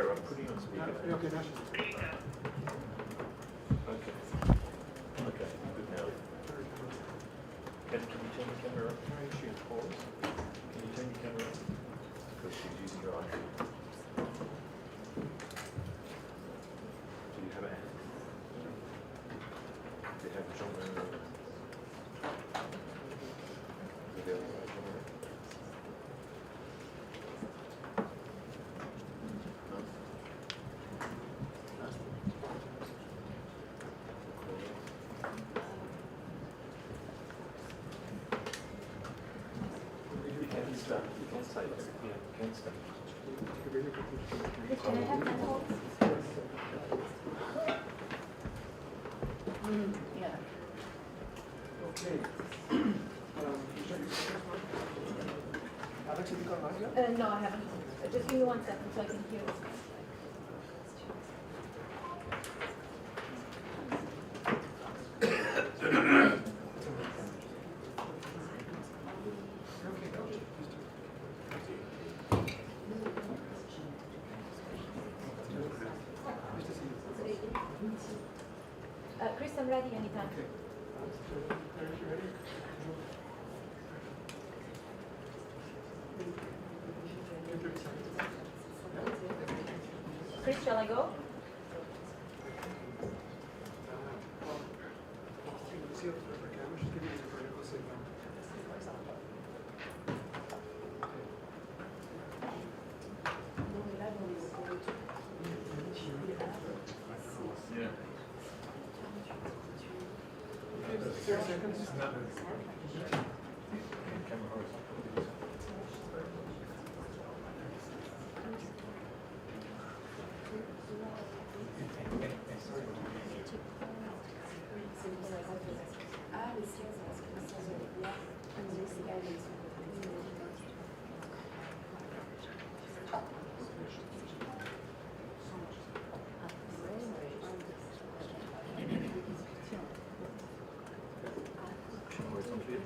Sorry, I'm putting you on speaker. Okay, now she's Okay. Okay, good now. Can you turn the camera up? Can she pause? Can you turn your camera up? Because she's using your iPhone. Do you have a hand? Do you have John Lennon? Is the other way, John Lennon? You can start. You can say that. Yeah, you can start. Can I have handholds? Yeah. okay. Alex, have you got mine yet? No, I haven't. Just give me 1 second so I can hear this. Chris, I'm ready anytime. Chris, shall I go? Yeah. 30 seconds. Camera horizontal. Horizontally.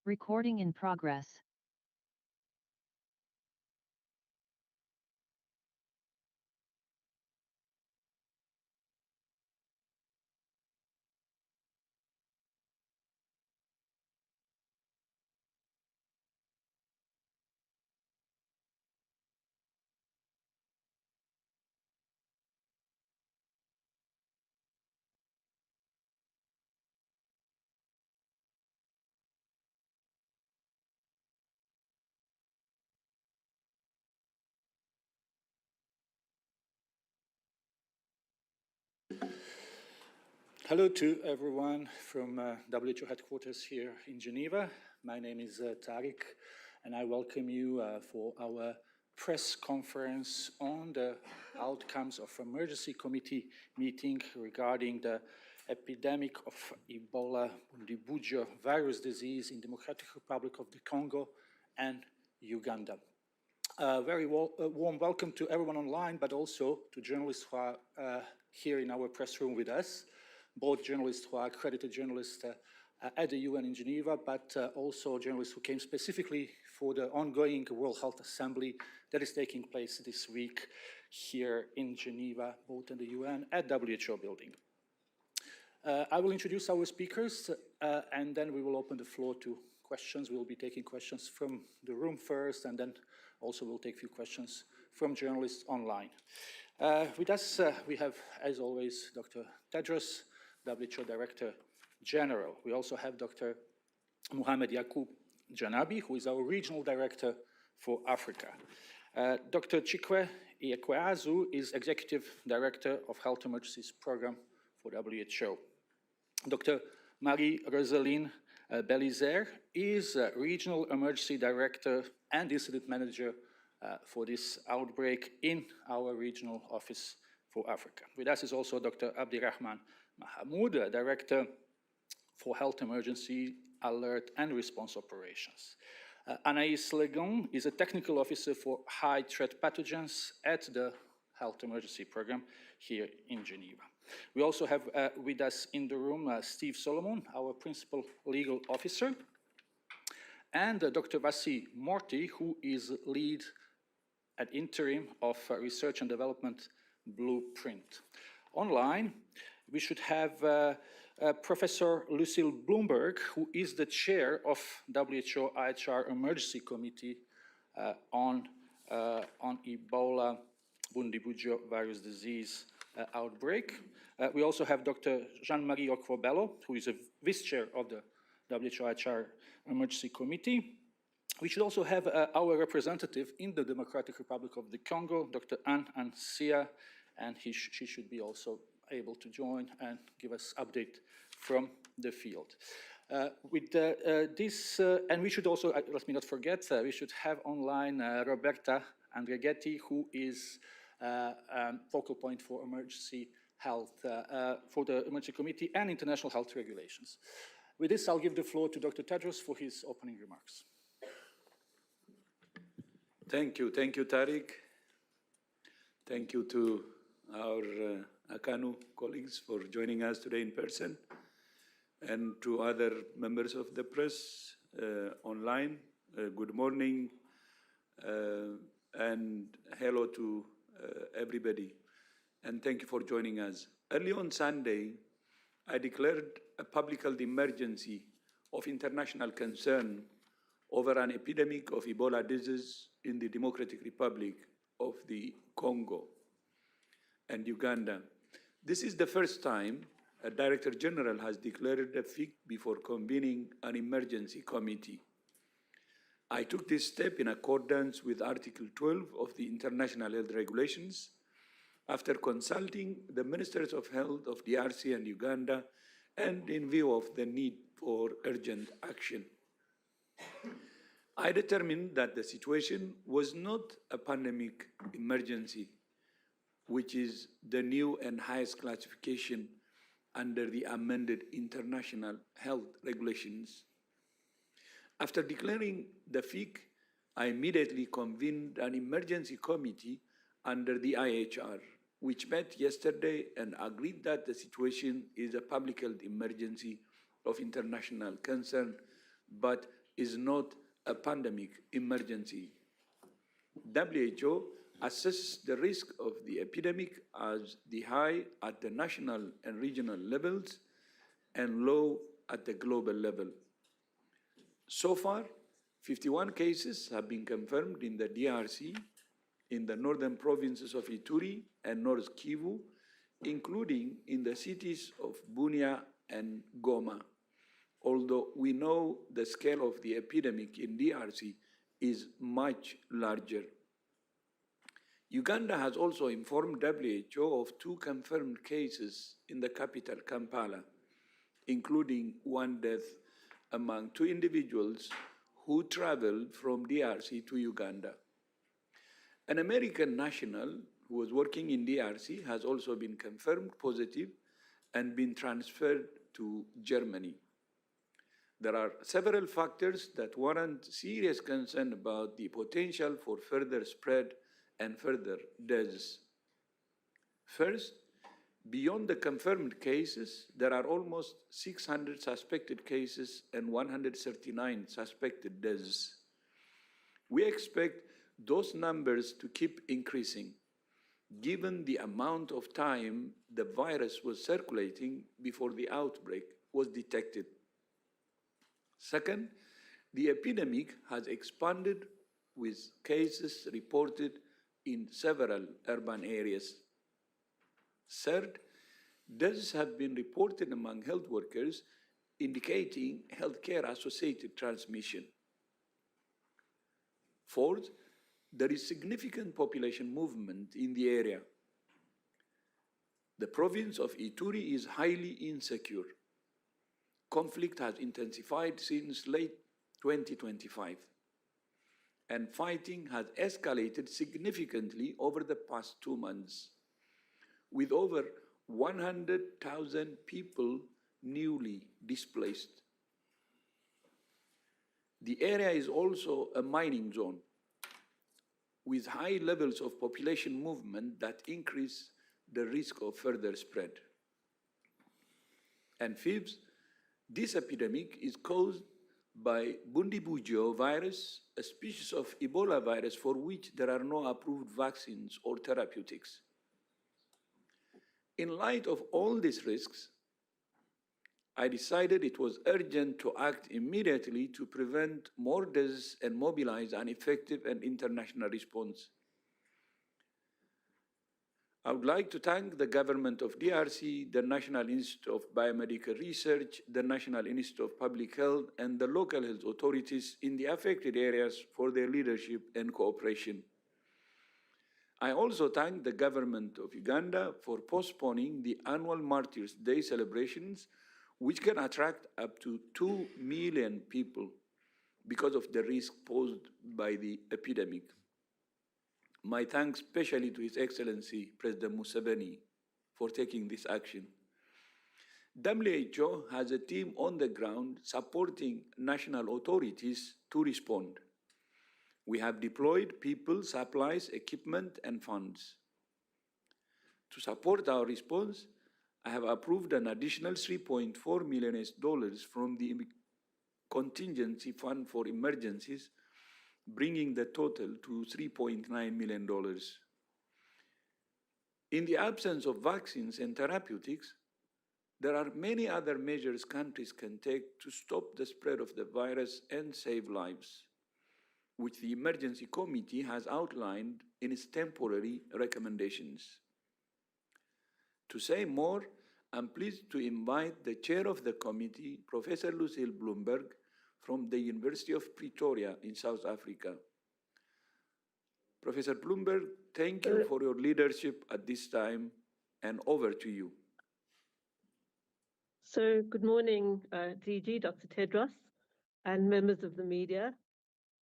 Recording in progress. Hello to everyone from WHO headquarters here in Geneva. My name is Tariq, and I welcome you for our press conference on the outcomes of emergency committee meeting regarding the epidemic of Ebola Bundibugyo virus disease in Democratic Republic of the Congo and Uganda. Very warm welcome to everyone online, but also to journalists who are here in our press room with us, both journalists who are accredited journalists at the UN in Geneva, but also journalists who came specifically for the ongoing World Health Assembly that is taking place this week here in Geneva, both in the UN and WHO building. I will introduce our speakers, and then we will open the floor to questions. We will be taking questions from the room first, and then also we'll take a few questions from journalists online. With us, we have, as always, Dr. Tedros, WHO Director General. We also have Dr. Mohamed Yacoub Janabi, who is our Regional Director for Africa. Dr. Chikwe Iyekweazu is Executive Director of Health Emergencies Program for WHO. Dr. Marie-Rosaline Belizer is Regional Emergency Director and Incident Manager for this outbreak in our regional office for Africa. With us is also Dr. Abdirahman Mahmoud, Director for Health Emergency Alert and Response Operations. Anaïs Legon is a Technical Officer for High Threat Pathogens at the Health Emergency Program here in Geneva. We also have with us in the room Steve Solomon, our Principal Legal Officer, and Dr. Vasi Morty, who is lead at interim of Research and Development Blueprint. Online, we should have Professor Lucille Bloomberg, who is the chair of WHO IHR Emergency Committee on Ebola Bundibugyo virus disease outbreak. We also have Dr. Jean-Marie Okwobello, who is a vice-chair of the WHO IHR Emergency Committee. We should also have our representative in the Democratic Republic of the Congo, Dr. Anne Ansia, and she should be also able to join and give us update from the field. With this, and we should also, let me not forget, we should have online Roberta Andreghetti, who is focal point for emergency health, for the Emergency Committee and International Health Regulations. With this, I'll give the floor to Dr. Tedros for his opening remarks. Thank you, Tariq. Thank you to our ACANU colleagues for joining us today in person, and to other members of the press online. Good morning, and hello to everybody, and thank you for joining us. Early on Sunday, I declared a public health emergency of international concern over an epidemic of Ebola disease in the Democratic Republic of the Congo and Uganda. This is the first time a Director General has declared a FIC before convening an emergency committee. I took this step in accordance with Article 12 of the International Health Regulations after consulting the Ministers of Health of DRC and Uganda, and in view of the need for urgent action. I determined that the situation was not a pandemic emergency, which is the new and highest classification under the amended International Health Regulations. After declaring the FIC, I immediately convened an emergency committee under the IHR, which met yesterday and agreed that the situation is a public health emergency of international concern, but is not a pandemic emergency. WHO assesses the risk of the epidemic as the high at the national and regional levels and low at the global level. So far, 51 cases have been confirmed in the DRC, in the northern provinces of Ituri and North Kivu, including in the cities of Bunia and Goma, although we know the scale of the epidemic in DRC is much larger. Uganda has also informed WHO of 2 confirmed cases in the capital, Kampala, including 1 death among 2 individuals who traveled from DRC to Uganda. An American national who was working in DRC has also been confirmed positive and been transferred to Germany. There are several factors that warrant serious concern about the potential for further spread and further deaths. First, beyond the confirmed cases, there are almost 600 suspected cases and 139 suspected deaths. We expect those numbers to keep increasing, given the amount of time the virus was circulating before the outbreak was detected. Second, the epidemic has expanded with cases reported in several urban areas. Third, deaths have been reported among health workers, indicating healthcare-associated transmission. Fourth, there is significant population movement in the area. The province of Ituri is highly insecure. Conflict has intensified since late 2025, and fighting has escalated significantly over the past 2 months, with over 100,000 people newly displaced. The area is also a mining zone, with high levels of population movement that increase the risk of further spread. And fifth, this epidemic is caused by Bundibugyo virus, a species of Ebola virus for which there are no approved vaccines or therapeutics. In light of all these risks, I decided it was urgent to act immediately to prevent more deaths and mobilize an effective and international response. I would like to thank the government of DRC, the National Institute of Biomedical Research, the National Institute of Public Health, and the local health authorities in the affected areas for their leadership and cooperation. I also thank the government of Uganda for postponing the annual Martyrs' Day celebrations, which can attract up to 2 million people because of the risk posed by the epidemic. My thanks especially to His Excellency President Museveni for taking this action. WHO has a team on the ground supporting national authorities to respond. We have deployed people, supplies, equipment, and funds. To support our response, I have approved an additional $3.4 million from the Contingency Fund for Emergencies, bringing the total to $3.9 million. In the absence of vaccines and therapeutics, there are many other measures countries can take to stop the spread of the virus and save lives, which the Emergency Committee has outlined in its temporary recommendations. To say more, I'm pleased to invite the chair of the committee, Professor Lucille Bloomberg, from the University of Pretoria in South Africa. Professor Bloomberg, thank you for your leadership at this time, and over to you. So good morning, DG, Dr. Tedros, and members of the media.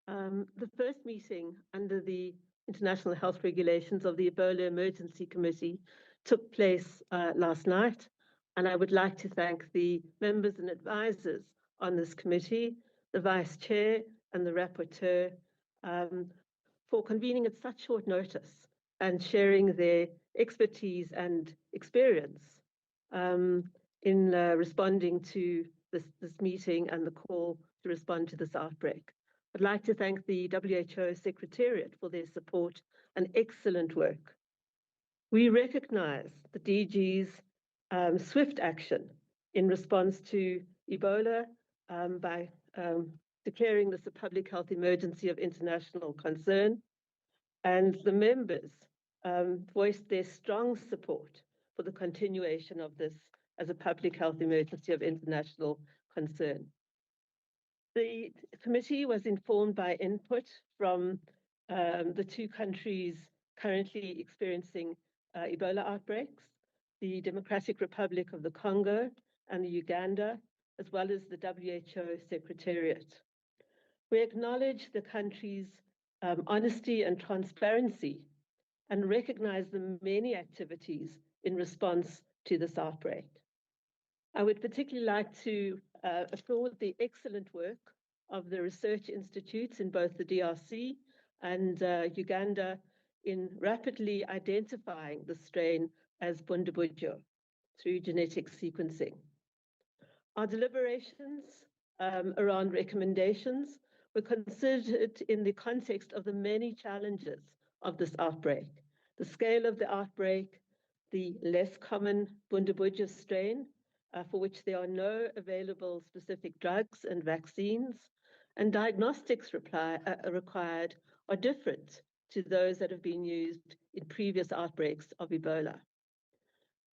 The first meeting under the International Health Regulations of the Ebola Emergency Committee took place last night, and I would like to thank the members and advisors on this committee, the Vice Chair and the Rapporteur, for convening at such short notice and sharing their expertise and experience in responding to this meeting and the call to respond to this outbreak. I'd like to thank the WHO Secretariat for their support and excellent work. We recognize the DG's swift action in response to Ebola by declaring this a public health emergency of international concern, and the members voiced their strong support for the continuation of this as a public health emergency of international concern. The committee was informed by input from the 2 countries' currently experiencing Ebola outbreaks, the Democratic Republic of the Congo and the Uganda, as well as the WHO Secretariat. We acknowledge the country's honesty and transparency and recognize the many activities in response to this outbreak. I would particularly like to applaud the excellent work of the research institutes in both the DRC and Uganda in rapidly identifying the strain as Bundibugyo through genetic sequencing. Our deliberations around recommendations were considered in the context of the many challenges of this outbreak, the scale of the outbreak, the less common Bundibugyo strain, for which there are no available specific drugs and vaccines, and diagnostics required are different to those that have been used in previous outbreaks of Ebola.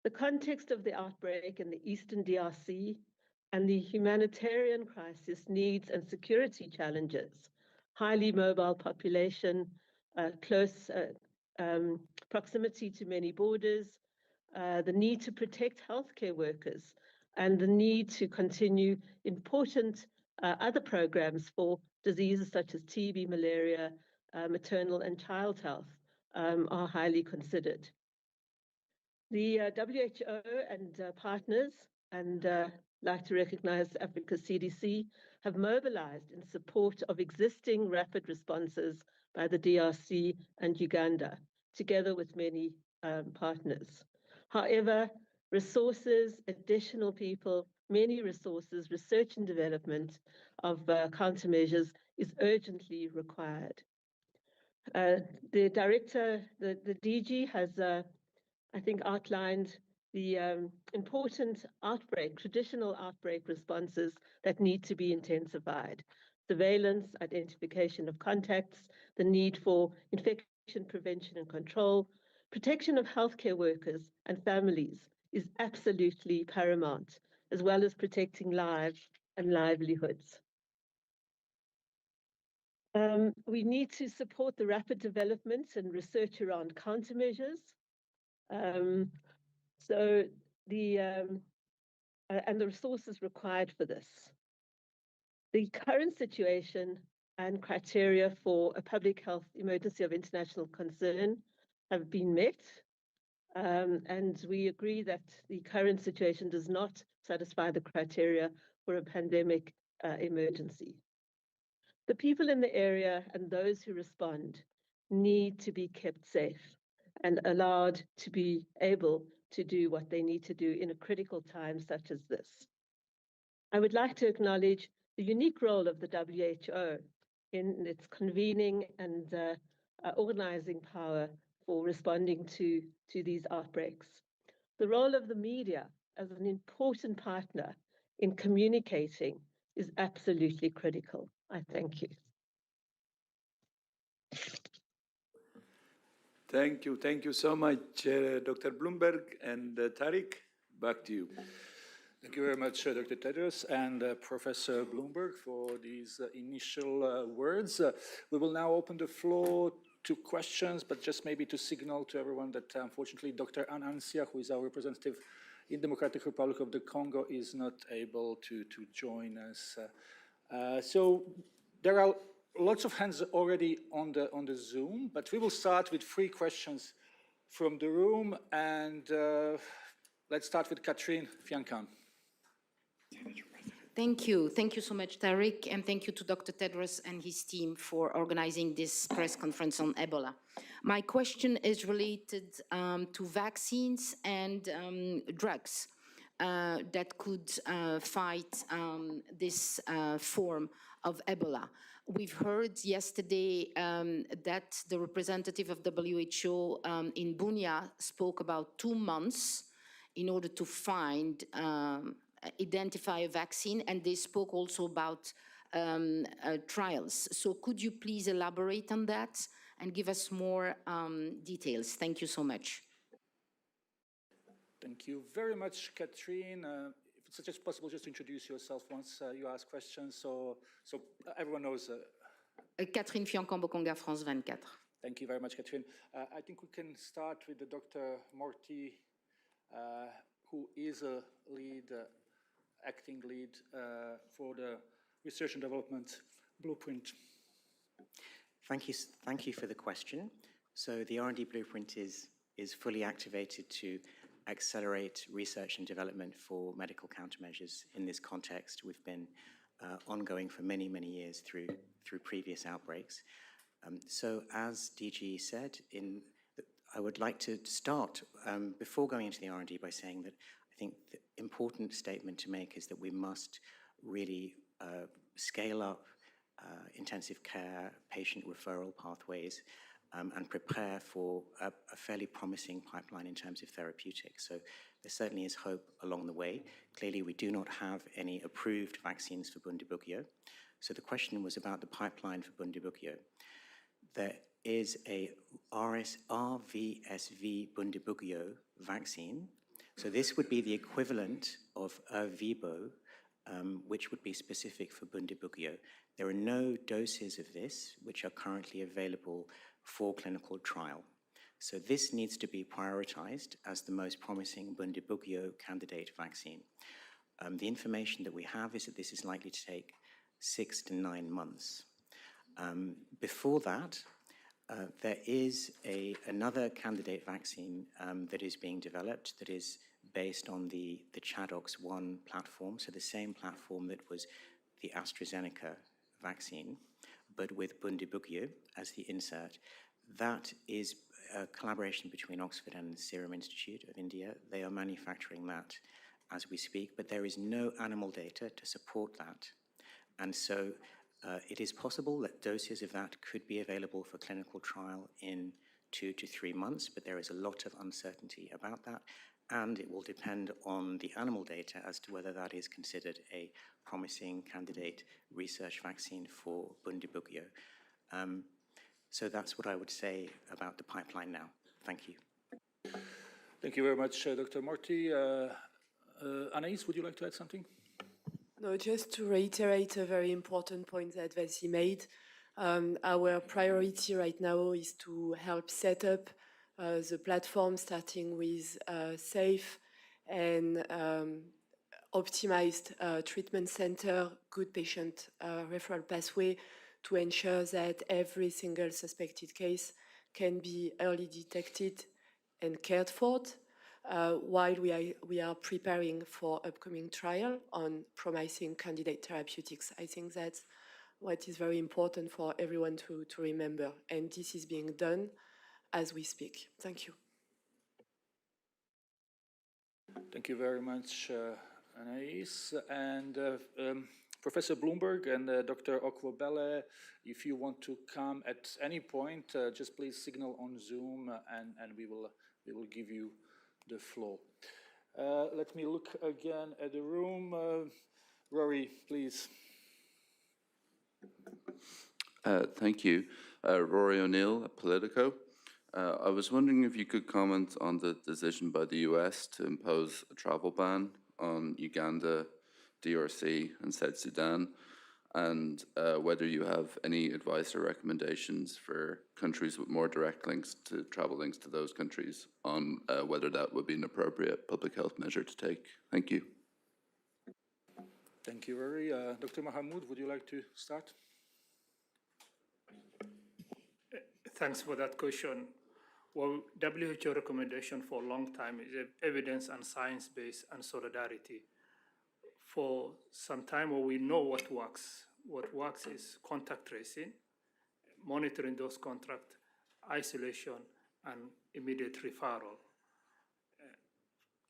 The context of the outbreak in the Eastern DRC and the humanitarian crisis needs and security challenges, highly mobile population, close proximity to many borders, the need to protect healthcare workers, and the need to continue important other programs for diseases such as TB, malaria, maternal and child health are highly considered. The WHO and partners, and like to recognize Africa's CDC, have mobilized in support of existing rapid responses by the DRC and Uganda, together with many partners. However, resources, additional people, many resources, research and development of countermeasures is urgently required. The director, the DG has, I think, outlined the important traditional outbreak responses that need to be intensified. Surveillance, identification of contacts, the need for infection prevention and control, protection of healthcare workers and families is absolutely paramount, as well as protecting lives and livelihoods. We need to support the rapid development and research around countermeasures. And the resources required for this. The current situation and criteria for a public health emergency of international concern have been met, and we agree that the current situation does not satisfy the criteria for a pandemic emergency. The people in the area and those who respond need to be kept safe and allowed to be able to do what they need to do in a critical time such as this. I would like to acknowledge the unique role of the WHO in its convening and organizing power for responding to these outbreaks. The role of the media as an important partner in communicating is absolutely critical. I thank you. Thank you so much, Dr. Bloomberg and Tariq. Back to you. Thank you very much, Dr. Tedros and Professor Bloomberg for these initial words. We will now open the floor to questions, but just maybe to signal to everyone that unfortunately Dr. Anansia, who is our representative in Democratic Republic of the Congo, is not able to join us. So there are lots of hands already on the Zoom, but we will start with 3 questions from the room, and let's start with Catherine Fiancan. Thank you so much, Tariq, and thank you to Dr. Tedros and his team for organizing this press conference on Ebola. My question is related to vaccines and drugs that could fight this form of Ebola. We've heard yesterday that the representative of WHO in Bunia spoke about 2 months in order to find, identify a vaccine, and they spoke also about trials. So could you please elaborate on that and give us more details? Thank you so much. Thank you very much, Catherine. If it's just possible, just introduce yourself once you ask questions, so everyone knows. Catherine Fiancan, Bokonga, France 24. Thank you very much, Catherine. I think we can start with the Dr. Morty, who is a lead, acting lead for the research and development blueprint. Thank you for the question. So the R&D blueprint is fully activated to accelerate research and development for medical countermeasures in this context. We've been ongoing for many, many years through previous outbreaks. So as DG said, I would like to start before going into the R&D by saying that I think the important statement to make is that we must really scale up intensive care, patient referral pathways, and prepare for a fairly promising pipeline in terms of therapeutics. So there certainly is hope along the way. Clearly, we do not have any approved vaccines for Bundibugyo. So the question was about the pipeline for Bundibugyo. There is a RSV Bundibugyo vaccine. So this would be the equivalent of Ervebo, which would be specific for Bundibugyo. There are no doses of this which are currently available for clinical trial. So this needs to be prioritized as the most promising Bundibugyo candidate vaccine. The information that we have is that this is likely to take 6 to 9 months. Before that, there is another candidate vaccine that is being developed that is based on the ChAdOx1 platform, so the same platform that was the AstraZeneca vaccine, but with Bundibugyo as the insert. That is a collaboration between Oxford and the Serum Institute of India. They are manufacturing that as we speak, but there is no animal data to support that. And so it is possible that doses of that could be available for clinical trial in 2 to 3 months, but there is a lot of uncertainty about that, and it will depend on the animal data as to whether that is considered a promising candidate research vaccine for Bundibugyo. So that's what I would say about the pipeline now. Thank you. Thank you very much, Dr. Morty. Anaïs, would you like to add something? No, just to reiterate a very important point that Vassi made. Our priority right now is to help set up the platform, starting with safe and optimized treatment center, good patient referral pathway to ensure that every single suspected case can be early detected and cared for, while we are preparing for upcoming trial on promising candidate therapeutics. I think that's what is very important for everyone to remember, and this is being done as we speak. Thank you. Thank you very much, Anaïs. And Professor Bloomberg and Dr. Okwobele, if you want to come at any point, just please signal on Zoom, and we will give you the floor. Let me look again at the room. Rory, please. Thank you. Rory O'Neill at Politico. I was wondering if you could comment on the decision by the US to impose a travel ban on Uganda, DRC, and South Sudan, and whether you have any advice or recommendations for countries with more direct travel links to those countries on whether that would be an appropriate public health measure to take. Thank you. Thank you, Rory. Dr. Mahamoud, would you like to start? Thanks for that question. Well, WHO recommendation for a long time is evidence and science-based and solidarity. For some time, we know what works. What works is contact tracing, monitoring those contacts, isolation, and immediate referral.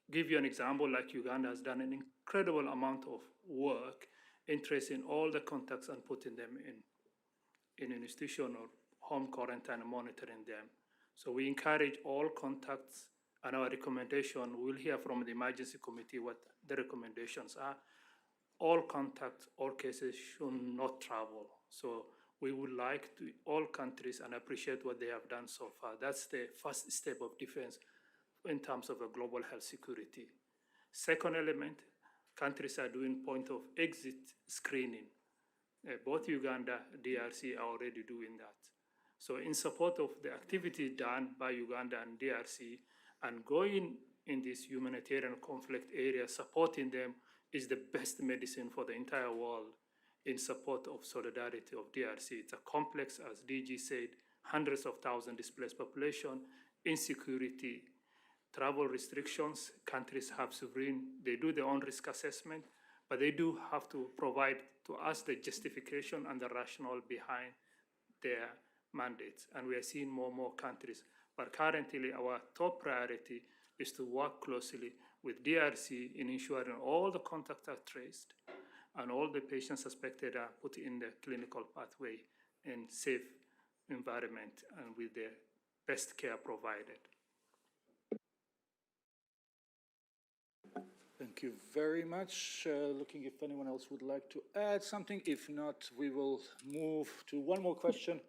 Give you an example, like Uganda has done an incredible amount of work in tracing all the contacts and putting them in an institution or home quarantine and monitoring them. So we encourage all contacts, and our recommendation, we'll hear from the emergency committee what the recommendations are. All contacts, all cases should not travel. So we would like to, all countries, and appreciate what they have done so far. That's the first step of defense in terms of a global health security. Second element, countries are doing point of exit screening. Both Uganda, DRC are already doing that. So in support of the activity done by Uganda and DRC and going in this humanitarian conflict area, supporting them is the best medicine for the entire world in support of solidarity of DRC. It's a complex, as DG said, hundreds of thousands displaced population, insecurity, travel restrictions. Countries have sovereign, they do their own risk assessment, but they do have to provide to us the justification and the rationale behind their mandates. And we are seeing more and more countries. But currently, our top priority is to work closely with DRC in ensuring all the contacts are traced and all the patients suspected are put in the clinical pathway in safe environment and with the best care provided. Thank you very much. Looking if anyone else would like to add something. If not, we will move to one more question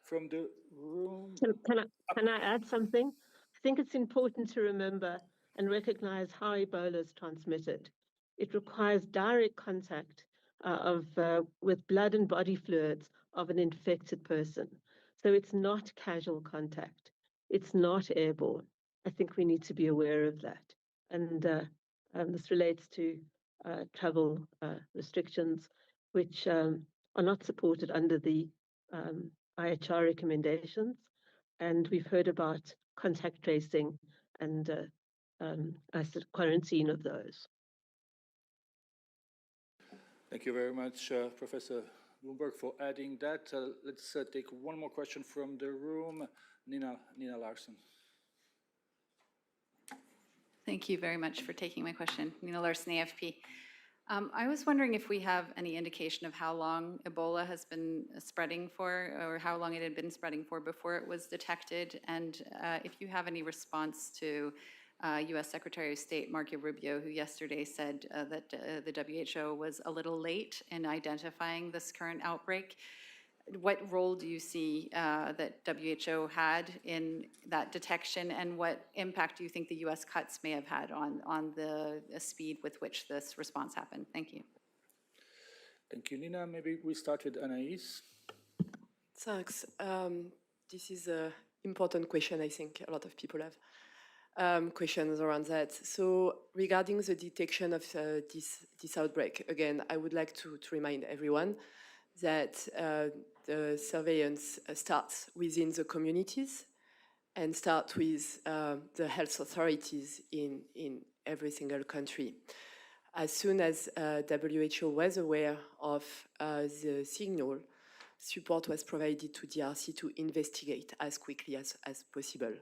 from the room. Can I add something? I think it's important to remember and recognize how Ebola is transmitted. It requires direct contact with blood and body fluids of an infected person. So it's not casual contact. It's not airborne. I think we need to be aware of that. And this relates to travel restrictions, which are not supported under the IHR recommendations. And we've heard about contact tracing and quarantine of those. Thank you very much, Professor Bloomberg, for adding that. Let's take one more question from the room. Nina Larson. Thank you very much for taking my question. Nina Larson, AFP. I was wondering if we have any indication of how long Ebola has been spreading for, or how long it had been spreading for before it was detected, and if you have any response to U.S. Secretary of State Marco Rubio, who yesterday said that the WHO was a little late in identifying this current outbreak. What role do you see that WHO had in that detection, and what impact do you think the U.S. cuts may have had on the speed with which this response happened? Thank you. Thank you, Nina. Maybe we start with Anaïs. Thanks. This is an important question. I think a lot of people have questions around that. So regarding the detection of this outbreak, again, I would like to remind everyone that the surveillance starts within the communities and starts with the health authorities in every single country. As soon as WHO was aware of the signal, support was provided to DRC to investigate as quickly as possible.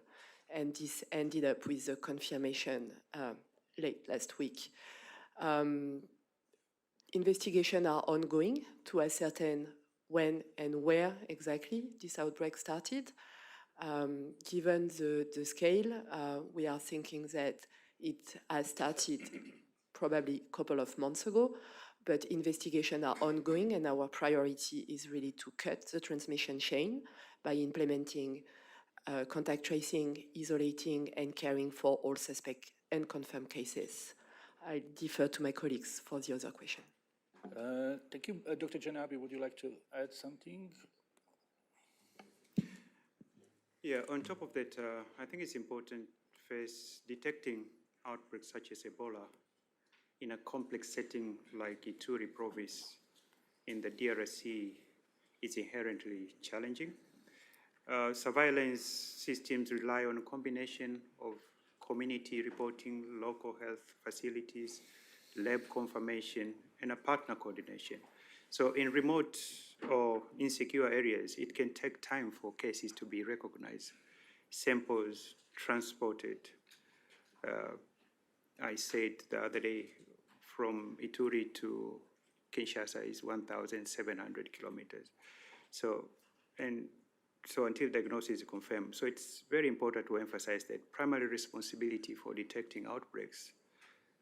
And this ended up with a confirmation late last week. Investigations are ongoing to ascertain when and where exactly this outbreak started. Given the scale, we are thinking that it has started probably a couple of months ago, but investigations are ongoing, and our priority is really to cut the transmission chain by implementing contact tracing, isolating, and caring for all suspect and confirmed cases. I defer to my colleagues for the other question. Thank you. Dr. Janabi, would you like to add something? Yeah, on top of that, I think it's important first detecting outbreaks such as Ebola in a complex setting like Ituri province in the DRC is inherently challenging. Surveillance systems rely on a combination of community reporting, local health facilities, lab confirmation, and a partner coordination. So in remote or insecure areas, it can take time for cases to be recognized, samples transported. I said the other day, from Ituri to Kinshasa is 1,700 kilometers. So until diagnosis is confirmed. So it's very important to emphasize that primary responsibility for detecting outbreaks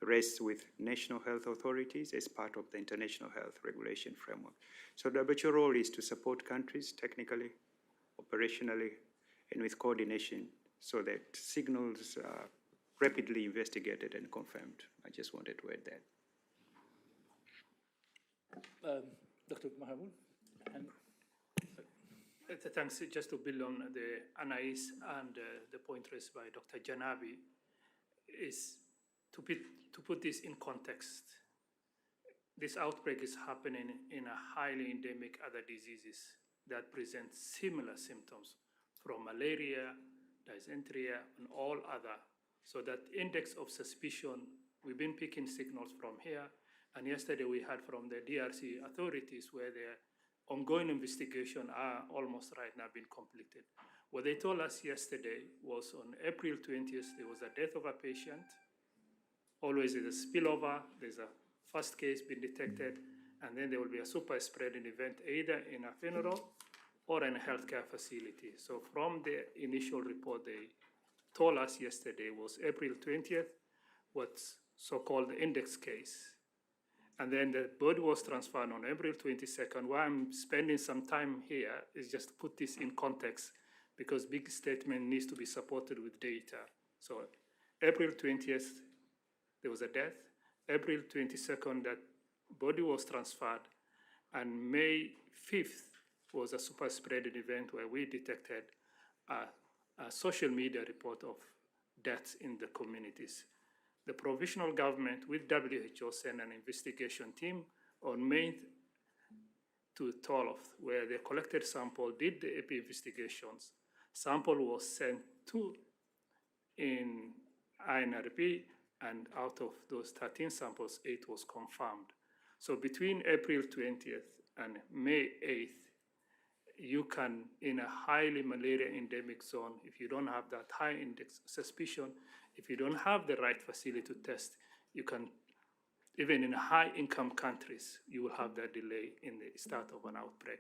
rests with national health authorities as part of the international health regulation framework. So WHO role is to support countries technically, operationally, and with coordination so that signals are rapidly investigated and confirmed. I just wanted to add that. Dr. Mahamoud? thanks. Just to build on the Anais and the point raised by Dr. Janabi, is to put this in context. This outbreak is happening in a highly endemic other diseases that present similar symptoms, from malaria, dysentery, and all other. So that index of suspicion, we've been picking signals from here, and yesterday we heard from the DRC authorities where their ongoing investigation are almost right now being completed. What they told us yesterday was on April 20th, there was a death of a patient. Always there's a spillover, there's a first case being detected, and then there will be a super spreading event either in a funeral or in a healthcare facility. So from the initial report they told us yesterday was April 20th, what's so-called the index case. And then the body was transferred on April 22nd. Why I'm spending some time here is just to put this in context, because big statement needs to be supported with data. So April 20th, there was a death. April 22nd, that body was transferred. And May 5th was a super spreading event where we detected a social media report of deaths in the communities. The provisional government with WHO sent an investigation team on May to 12th, where they collected sample, did the EP investigations. Sample was sent to in INRP, and out of those 13 samples, 8 was confirmed. So between April 20th and May 8th, you can, in a highly malaria endemic zone, if you don't have that high index suspicion, if you don't have the right facility to test, you can, even in high income countries, you will have that delay in the start of an outbreak.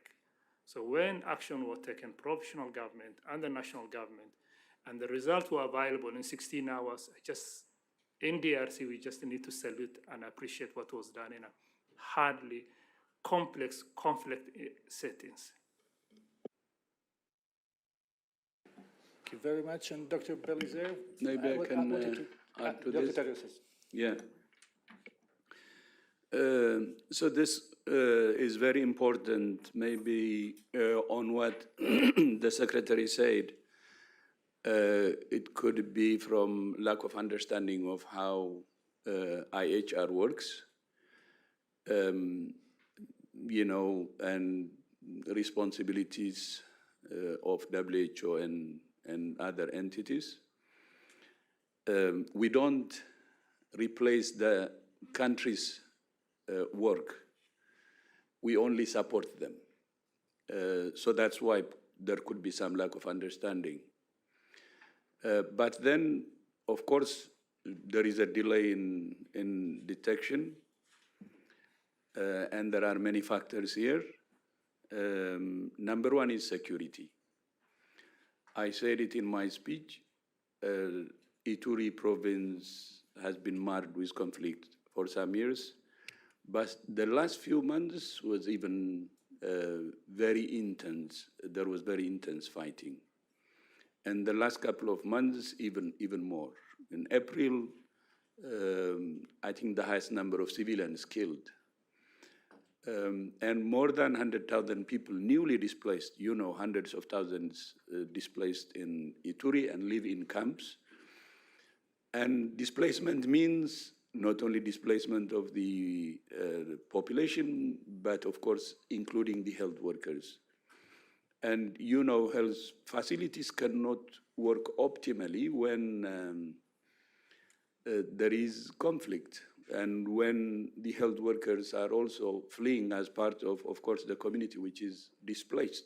So when action was taken, provisional government and the national government, and the results were available in 16 hours, in DRC, we just need to salute and appreciate what was done in a hardly complex conflict settings. Thank you very much. And Dr. Belizer? Maybe I can add to this. Dr. Tedros. Yeah. So this is very important, maybe on what the Secretary said. It could be from lack of understanding of how IHR works, you know, and responsibilities of WHO and other entities. We don't replace the country's work. We only support them. So that's why there could be some lack of understanding. But then, of course, there is a delay in detection, and there are many factors here. Number one is security. I said it in my speech. Ituri province has been marred with conflict for some years, but the last few months was even very intense. There was very intense fighting. And the last couple of months, even more. In April, I think the highest number of civilians killed. And more than 100,000 people newly displaced, you know, hundreds of thousands displaced in Ituri and live in camps. And displacement means not only displacement of the population, but of course, including the health workers. And you know, health facilities cannot work optimally when there is conflict and when the health workers are also fleeing as part of course, the community which is displaced.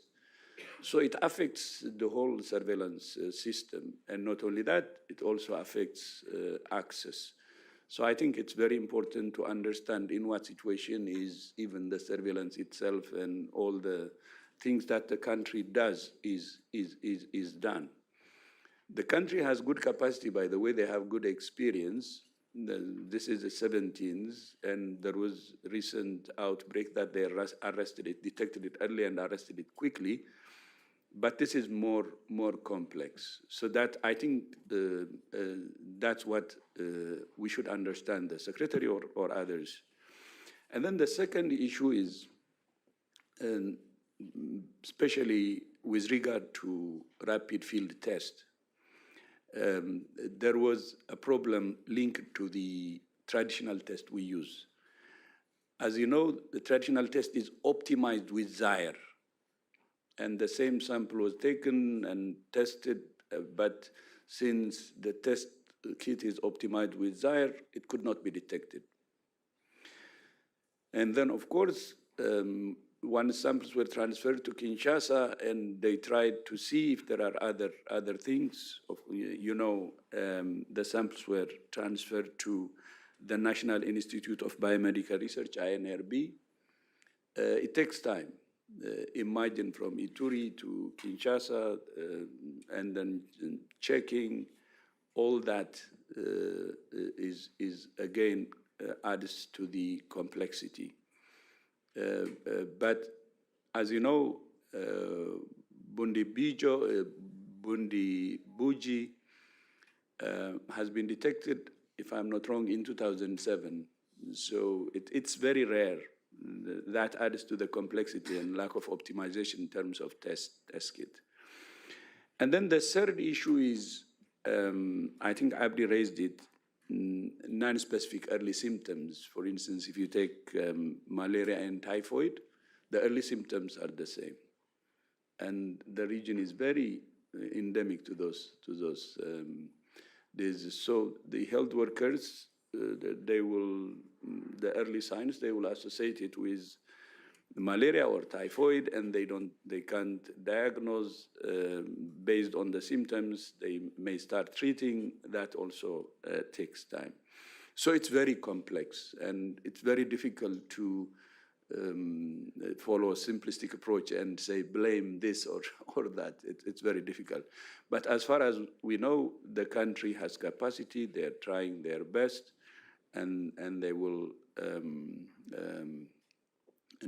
So it affects the whole surveillance system. And not only that, it also affects access. So I think it's very important to understand in what situation is even the surveillance itself and all the things that the country does is done. The country has good capacity, by the way, they have good experience. This is the 17th, and there was a recent outbreak that they arrested it, detected it early and arrested it quickly. But this is more complex. So that I think that's what we should understand, the Secretary or others. And then the second issue is, especially with regard to rapid field test, there was a problem linked to the traditional test we use. As you know, the traditional test is optimized with Zaire, and the same sample was taken and tested, but since the test kit is optimized with Zaire, it could not be detected. And then, of course, one samples were transferred to Kinshasa, and they tried to see if there are other things. The samples were transferred to the National Institute of Biomedical Research, INRB. It takes time. Imagine from Ituri to Kinshasa, and then checking all that is again adds to the complexity. But as you know, Bundi Buji has been detected, if I'm not wrong, in 2007. So it's very rare. That adds to the complexity and lack of optimization in terms of test kit. And then the third issue is, I think Abdi raised it, non-specific early symptoms. For instance, if you take malaria and typhoid, the early symptoms are the same. And the region is very endemic to those diseases. So the health workers, the early signs, they will associate it with malaria or typhoid, and they can't diagnose based on the symptoms. They may start treating. That also takes time. So it's very complex, and it's very difficult to follow a simplistic approach and say blame this or that. It's very difficult. But as far as we know, the country has capacity. They're trying their best, and they will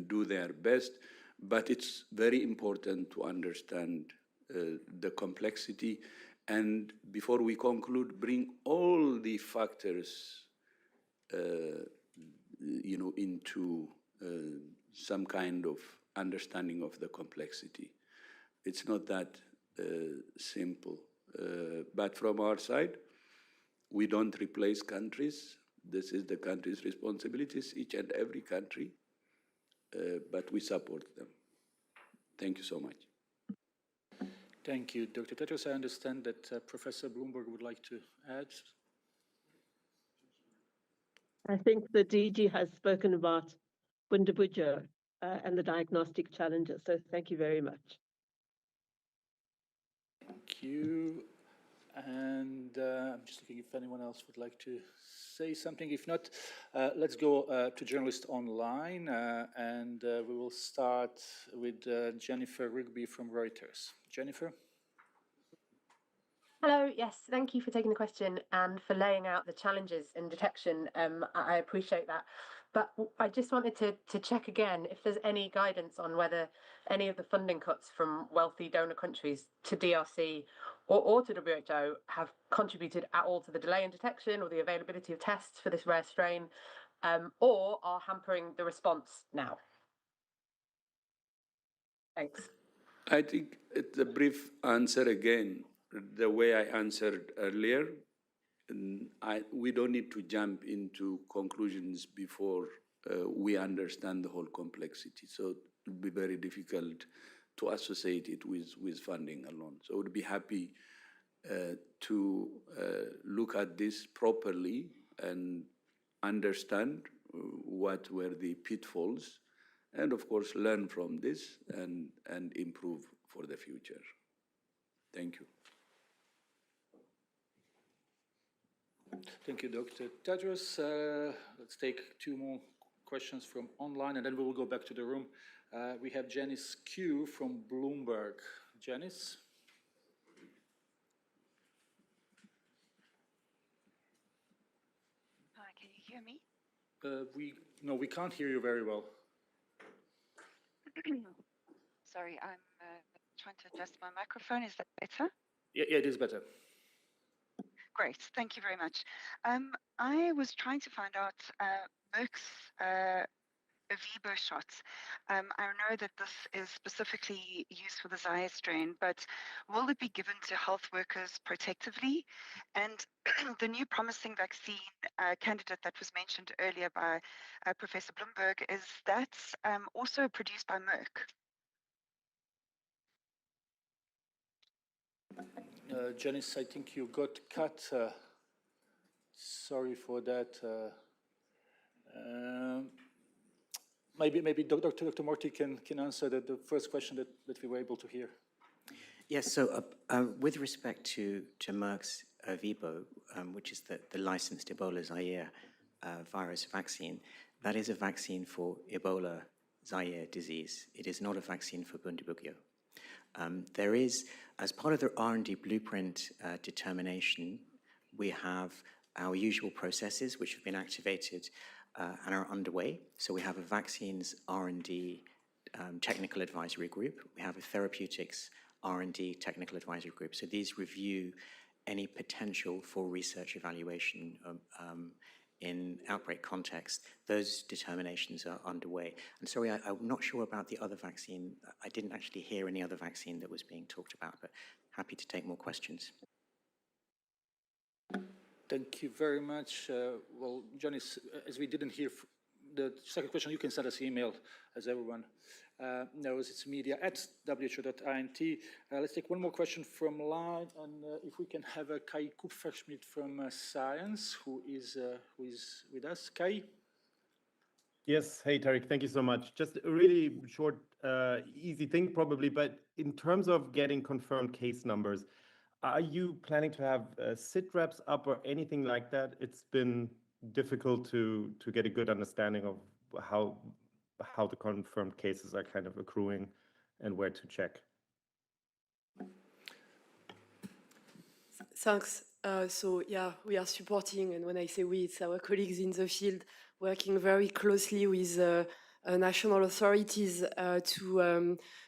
do their best, but it's very important to understand the complexity, and before we conclude, bring all the factors into some kind of understanding of the complexity. It's not that simple, but from our side, we don't replace countries. This is the country's responsibilities, each and every country. But we support them. Thank you so much. Thank you, Dr. Tedros. I understand that Professor Bloomberg would like to add. I think the DG has spoken about Bundabujo and the diagnostic challenges, so thank you very much. Thank you. And I'm just looking if anyone else would like to say something. If not, let's go to journalists online, and we will start with Jennifer Rigby from Reuters. Jennifer? Hello, yes, thank you for taking the question and for laying out the challenges in detection. I appreciate that. But I just wanted to check again if there's any guidance on whether any of the funding cuts from wealthy donor countries to DRC or to WHO have contributed at all to the delay in detection or the availability of tests for this rare strain, or are hampering the response now. Thanks. I think it's a brief answer again, the way I answered earlier. We don't need to jump into conclusions before we understand the whole complexity. So it would be very difficult to associate it with funding alone. So I would be happy to look at this properly and understand what were the pitfalls, and of course learn from this and improve for the future. Thank you. Thank you, Dr. Tedros. Let's take two more questions from online, and then we will go back to the room. We have Janice Q from Bloomberg. Janice? Hi, can you hear me? No, we can't hear you very well. Sorry, I'm trying to adjust my microphone. Is that better? Yeah, it is better. Great, thank you very much. I was trying to find out Merck's Avibo shots. I know that this is specifically used for the Zaire strain, but will it be given to health workers protectively? And the new promising vaccine candidate that was mentioned earlier by Professor Bloomberg, is that also produced by Merck? Janice, I think you got cut. Sorry for that. Maybe Dr. Morty can answer the first question that we were able to hear. Yes, so with respect to Merck's Vibo, which is the licensed Ebola Zaire virus vaccine, that is a vaccine for Ebola Zaire disease. It is not a vaccine for Bundibugyo. There is, as part of the R&D blueprint determination, we have our usual processes which have been activated and are underway. So we have a vaccines R&D technical advisory group. We have a therapeutics R&D technical advisory group. So these review any potential for research evaluation in outbreak context. Those determinations are underway. And sorry, I'm not sure about the other vaccine. I didn't actually hear any other vaccine that was being talked about, but happy to take more questions. Thank you very much. Well, Janice, as we didn't hear the second question, you can send us email, as everyone knows. It's media@who.int. Let's take one more question from line, and if we can have Kai Kupferschmidt from Science, who is with us. Kai? Yes, hey Tariq, thank you so much. Just a really short, easy thing probably, but in terms of getting confirmed case numbers, are you planning to have sit reps up or anything like that? It's been difficult to get a good understanding of how the confirmed cases are kind of accruing and where to check. Thanks. So yeah, we are supporting, and when I say we, it's our colleagues in the field working very closely with national authorities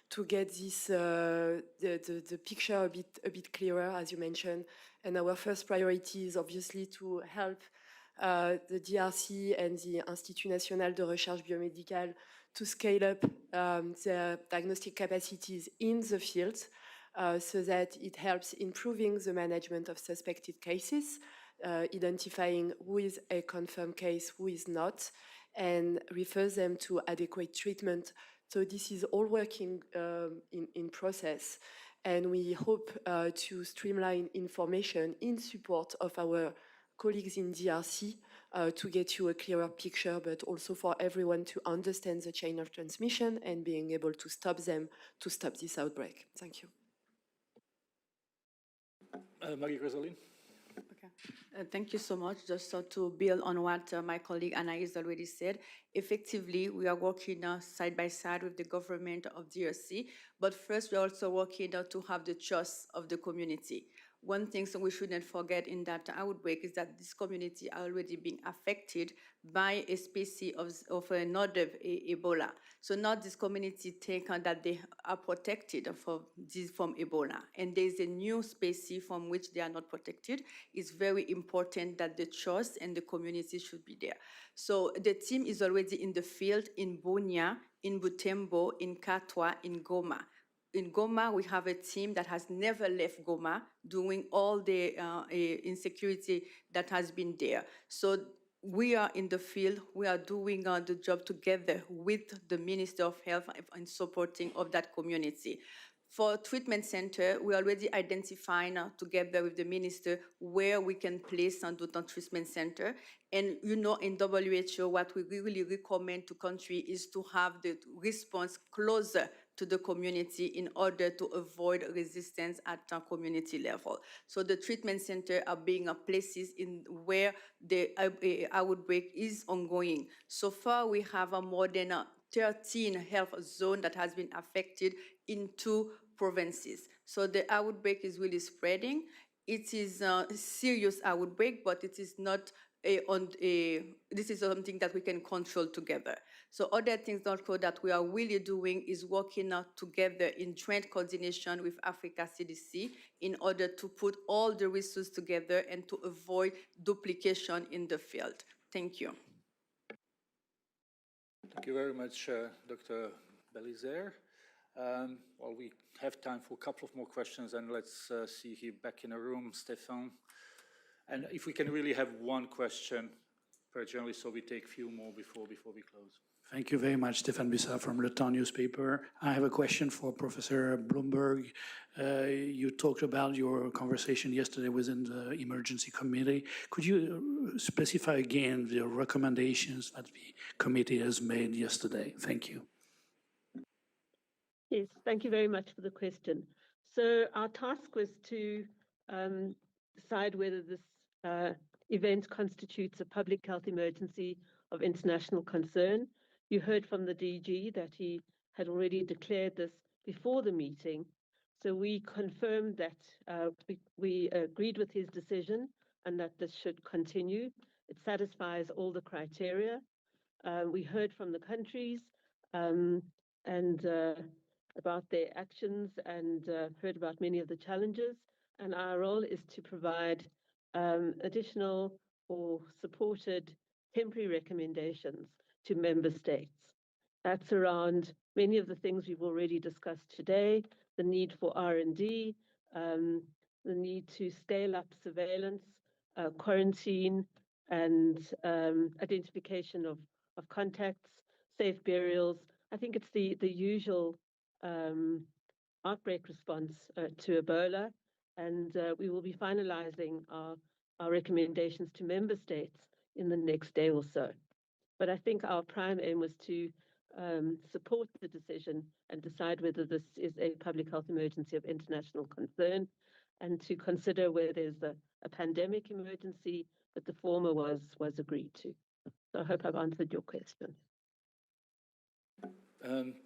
to get this the picture a bit clearer, as you mentioned. And our first priority is obviously to help the DRC and the Institut National de Recherche Biomédicale to scale up their diagnostic capacities in the field so that it helps improving the management of suspected cases, identifying who is a confirmed case, who is not, and refers them to adequate treatment. So this is all working in process, and we hope to streamline information in support of our colleagues in DRC to get you a clearer picture, but also for everyone to understand the chain of transmission and being able to stop them, to stop this outbreak. Thank you. Marie-Rosaline? Okay. Thank you so much. Just to build on what my colleague Anaïs already said, effectively, we are working side by side with the government of DRC, but first we're also working to have the trust of the community. One thing we shouldn't forget in that outbreak is that this community are already being affected by a species of another Ebola. So now this community think that they are protected from Ebola. And there's a new species from which they are not protected. It's very important that the trust and the community should be there. So the team is already in the field in Bunia, in Butembo, in Katwa, in Goma. In Goma, we have a team that has never left Goma, doing all the insecurity that has been there. So we are in the field, we are doing the job together with the Minister of Health and supporting of that community. For treatment center, we already identifying together with the minister where we can place and do the treatment center. And you know, in WHO, what we really recommend to country is to have the response closer to the community in order to avoid resistance at a community level. So the treatment center are being places in where the outbreak is ongoing. So far, we have more than 13 health zones that has been affected in 2 provinces. So the outbreak is really spreading. It is a serious outbreak, but it is not this is something that we can control together. So other things also that we are really doing is working together in joint coordination with Africa CDC in order to put all the resources together and to avoid duplication in the field. Thank you. Thank you very much, Dr. Belizaire. Well, we have time for a couple of more questions, and let's see here back in the room, Stefan. And if we can really have one question per journalist, so we take a few more before we close. Thank you very much, Stéphane Bussa from Le Temps newspaper. I have a question for Professor Bloomberg. You talked about your conversation yesterday within the emergency committee. Could you specify again the recommendations that the committee has made yesterday? Thank you. Yes, thank you very much for the question. So our task was to decide whether this event constitutes a public health emergency of international concern. You heard from the DG that he had already declared this before the meeting. So we confirmed that we agreed with his decision and that this should continue. It satisfies all the criteria. We heard from the countries and about their actions and heard about many of the challenges. And our role is to provide additional or supported temporary recommendations to member states. That's around many of the things we've already discussed today, the need for R&D, the need to scale up surveillance, quarantine, and identification of contacts, safe burials. I think it's the usual outbreak response to Ebola, and we will be finalizing our recommendations to member states in the next day or so. But I think our prime aim was to support the decision and decide whether this is a public health emergency of international concern, and to consider where there's a pandemic emergency, but the former was agreed to. So I hope I've answered your question.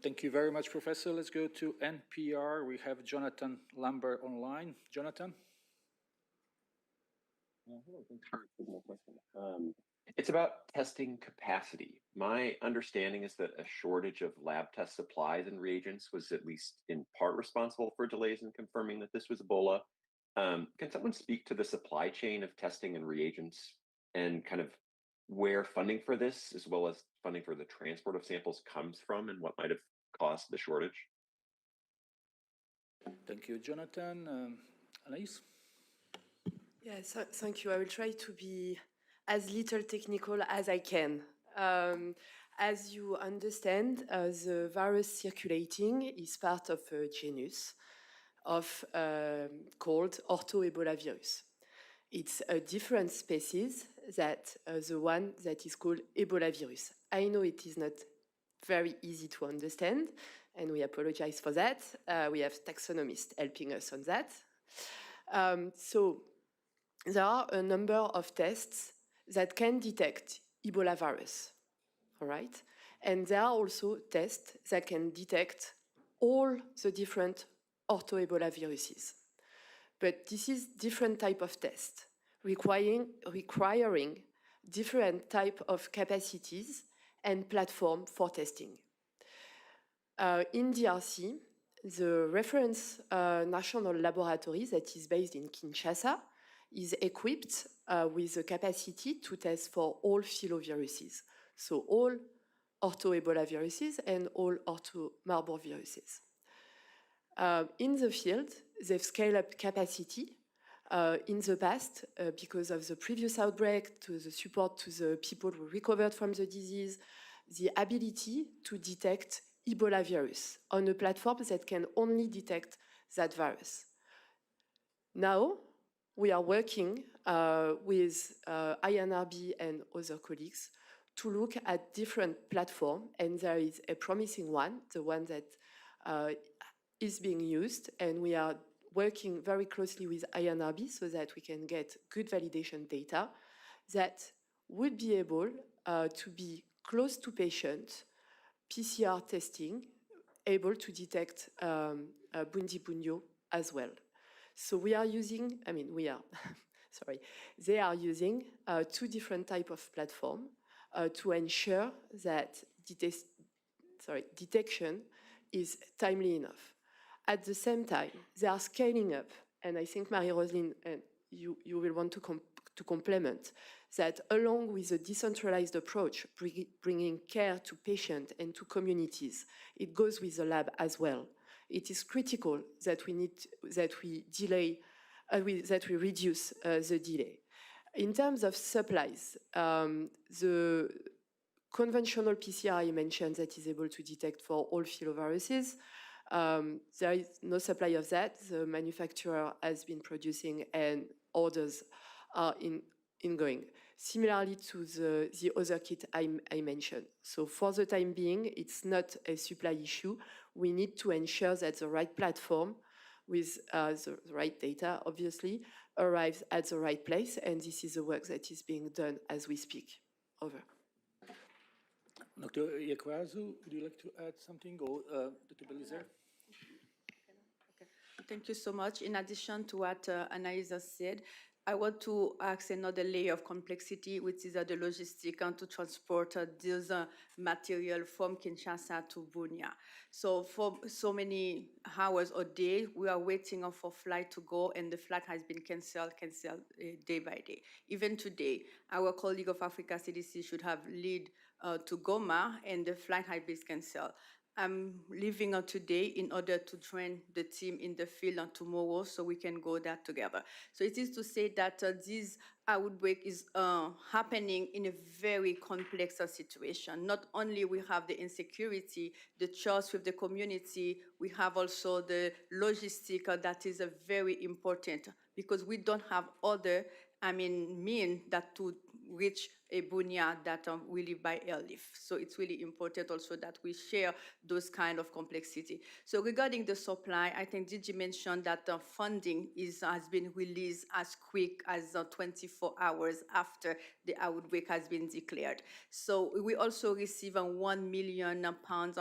Thank you very much, Professor. Let's go to NPR. We have Jonathan Lambert online. Jonathan? Hello, thanks for taking my question. It's about testing capacity. My understanding is that a shortage of lab test supplies and reagents was at least in part responsible for delays in confirming that this was Ebola. Can someone speak to the supply chain of testing and reagents and kind of where funding for this, as well as funding for the transport of samples, comes from and what might have caused the shortage? Thank you, Jonathan. Anaïs? Yes, thank you. I will try to be as little technical as I can. As you understand, the virus circulating is part of a genus called ortho-Ebola-virus. It's a different species that the one that is called Ebola virus. I know it is not very easy to understand, and we apologize for that. We have taxonomists helping us on that. So there are a number of tests that can detect Ebola virus, all right? And there are also tests that can detect all the different ortho-Ebola viruses. But this is different type of test, requiring different type of capacities and platform for testing. In DRC, the reference national laboratory that is based in Kinshasa is equipped with the capacity to test for all filoviruses, so all ortho-Ebola viruses and all ortho-Marburg viruses. In the field, they've scaled up capacity in the past because of the previous outbreak, to the support to the people who recovered from the disease, the ability to detect Ebola virus on a platform that can only detect that virus. Now, we are working with INRB and other colleagues to look at different platforms, and there is a promising one, the one that is being used, and we are working very closely with INRB so that we can get good validation data that would be able to be close to patient PCR testing, able to detect Bundibugyo as well. So we are using, sorry, they are using two different types of platform to ensure that detection is timely enough. At the same time, they are scaling up, and I think Marie-Roseline, you will want to to complement, that along with a decentralized approach, bringing care to patients and to communities, it goes with the lab as well. It is critical that we reduce the delay. In terms of supplies, the conventional PCR I mentioned that is able to detect for all filoviruses, there is no supply of that. The manufacturer has been producing and orders are ingoing. Similarly to the other kit I mentioned. So for the time being, it's not a supply issue. We need to ensure that the right platform with the right data, obviously, arrives at the right place. And this is the work that is being done as we speak. Over. Dr. Ghebreyesus, would you like to add something, or Dr. Belizer? Thank you so much. In addition to what Anaïsa said, I want to ask another layer of complexity, which is the logistics and to transport this material from Kinshasa to Bunia. So for so many hours or day, we are waiting for flight to go, and the flight has been canceled day by day. Even today, our colleague of Africa CDC should have lead to Goma, and the flight has been canceled. I'm leaving today in order to join the team in the field tomorrow so we can go there together. So it is to say that this outbreak is happening in a very complex situation. Not only we have the insecurity, the trust with the community, we have also the logistic that is very important because we don't have other mean that to reach a Bunia that we live by airlift. So it's really important also that we share those kind of complexity. So regarding the supply, I think Gigi mentioned that funding has been released as quick as 24 hours after the outbreak has been declared. So we also receive £1 million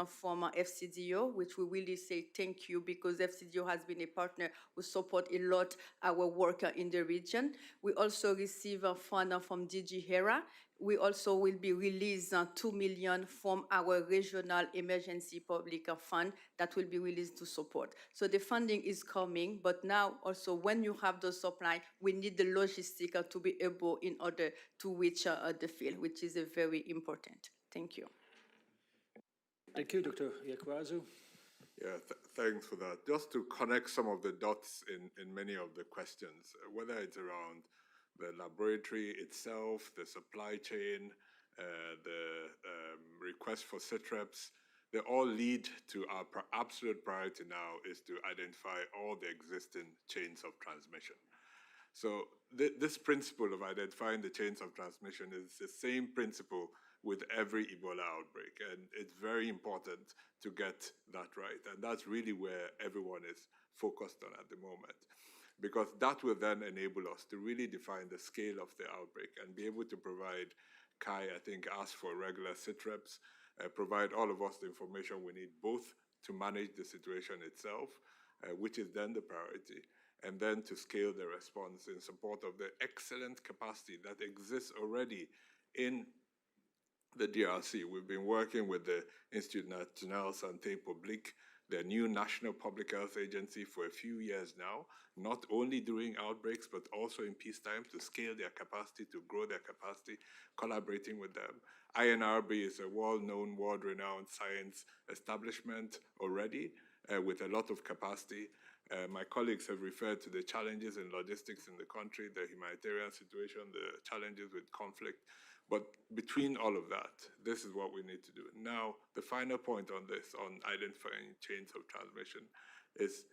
from FCDO, which we really say thank you because FCDO has been a partner who support a lot our work in the region. We also receive a fund from DG HERA. We also will be released 2 million from our regional emergency public fund that will be released to support. So the funding is coming, but now also when you have the supply, we need the logistic to be able in order to reach the field, which is very important. Thank you. Thank you, Dr. Ghebreyesus. Yeah, thanks for that. Just to connect some of the dots in many of the questions, whether it's around the laboratory itself, the supply chain, the request for CITREPs, they all lead to our absolute priority now is to identify all the existing chains of transmission. So this principle of identifying the chains of transmission is the same principle with every Ebola outbreak, and it's very important to get that right. And that's really where everyone is focused on at the moment, because that will then enable us to really define the scale of the outbreak and be able to provide, Kai, I think, ask for regular CITREPs, provide all of us the information we need both to manage the situation itself, which is then the priority, and then to scale the response in support of the excellent capacity that exists already in the DRC. We've been working with the Institut National Santé Publique, the new national public health agency, for a few years now, not only during outbreaks, but also in peacetime to scale their capacity, to grow their capacity, collaborating with them. INRB is a well-known, world-renowned science establishment already with a lot of capacity. My colleagues have referred to the challenges in logistics in the country, the humanitarian situation, the challenges with conflict. But between all of that, this is what we need to do. Now, the final point on this, on identifying chains of transmission, is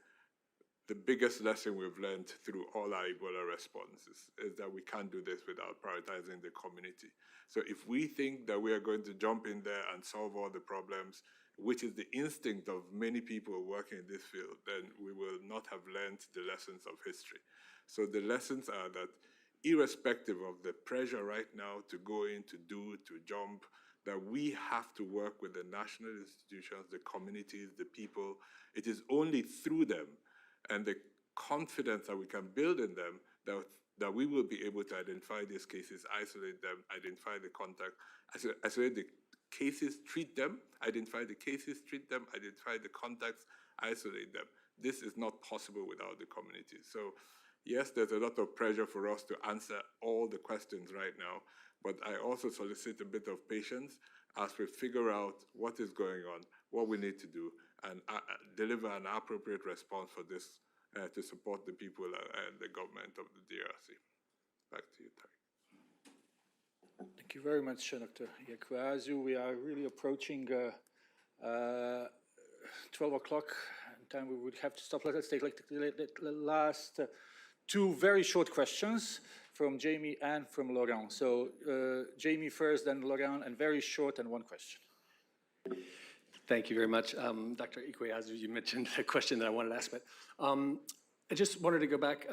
the biggest lesson we've learned through all our Ebola responses is that we can't do this without prioritizing the community. So if we think that we are going to jump in there and solve all the problems, which is the instinct of many people working in this field, then we will not have learned the lessons of history. So the lessons are that irrespective of the pressure right now to go in, to do, to jump, that we have to work with the national institutions, the communities, the people. It is only through them and the confidence that we can build in them that we will be able to identify these cases, isolate them, identify the contact, isolate the cases, treat them, identify the cases, treat them, identify the contacts, isolate them. This is not possible without the community. So Yes, there's a lot of pressure for us to answer all the questions right now, but I also solicit a bit of patience as we figure out what is going on, what we need to do, and deliver an appropriate response for this to support the people and the government of the DRC. Back to you, Tariq. Thank you very much, Dr. Ghebreyesus. We are really approaching 12 o'clock, time we would have to stop. Let's take like the last two very short questions from Jamie and from Laurent. So Jamie first, then Laurent, and very short and one question. Thank you very much. Dr. Ghebreyesus, you mentioned a question that I wanted to ask, but I just wanted to go back.